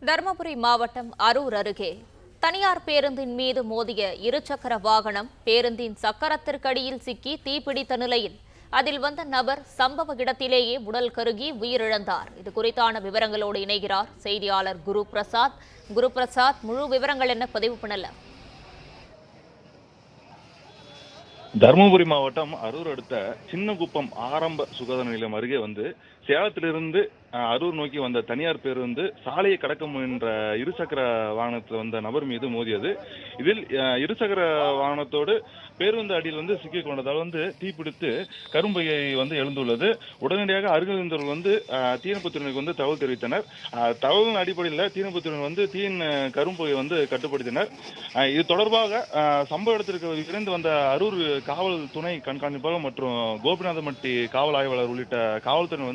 தருமபுரி மாவட்டம் அரூர் அருகே தனியார் பேருந்தின் மீது மோதிய இருசக்கர வாகனம் பேருந்தின் சக்கரத்திற்கடியில் சிக்கி தீப்பிடித்த நிலையில் அதில் வந்த நபர் சம்பவ இடத்திலேயே உடல் கருகி உயிரிழந்தார். இது குறித்தான விவரங்களோடு இணைகிறார் செய்தியாளர் குருபிரசாத். முழு விவரங்கள் என்ன பதிவு பண்ணலாம்? தருமபுரி மாவட்டம் அரூர் அடுத்த சின்னகுப்பம் ஆரம்ப சுகாதார நிலையம் அருகே சேலத்திலிருந்து அரூர் நோக்கி வந்த தனியார் பேருந்து சாலையை கடக்க முயன்ற இருசக்கர வாகனத்தில் வந்த நபர் மீது மோதியது. இதில் இருசக்கர வாகனத்தோடு பேருந்து அடியில் சிக்கிக் கொண்டதால் தீப்பிடித்து கரும்பையை எழுந்துள்ளது. உடனடியாக அருகில் இருந்தவர்கள் தீயணைப்புத்துறையினருக்கு தகவல் தெரிவித்தனர். தகவலின் அடிப்படையில் தீயணைப்புத்துறையினர் தீயின் கரும்பையை கட்டுப்படுத்தினர். இது தொடர்பாக சம்பவ இடத்திற்கு விரைந்து வந்த அரூர் காவல் துணை கண்காணிப்பாளர் மற்றும் கோபிநாதமட்டி காவல் ஆய்வாளர் உள்ளிட்ட காவல்துறை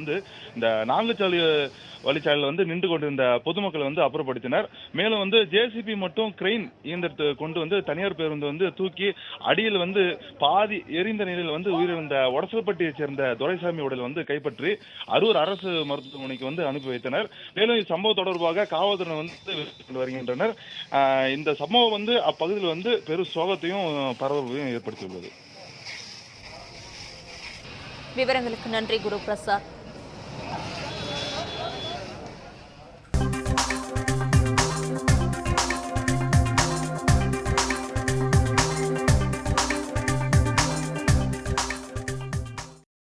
இந்த நான்கு வழிச்சாலையில் நின்று கொண்டிருந்த பொதுமக்களை அப்புறப்படுத்தினர். மேலும் ஜேசிபி மற்றும் கிரெயின் இயந்திரத்தை கொண்டு தனியார் பேருந்து தூக்கி அடியில் பாதி எரிந்த நிலையில் உயிரிழந்த ஒடசல்பட்டியை சேர்ந்த துரைசாமி உடல் கைப்பற்றி அரூர் அரசு மருத்துவமனைக்கு அனுப்பி வைத்தனர். மேலும் இச்சம்பவம் தொடர்பாக காவல்துறை வருகின்றனர். இந்த சம்பவம் அப்பகுதியில் பெரும் சோகத்தையும் பரபரப்பையும் ஏற்படுத்தியுள்ளது. விவரங்களுக்கு நன்றி குருபிரசாத்.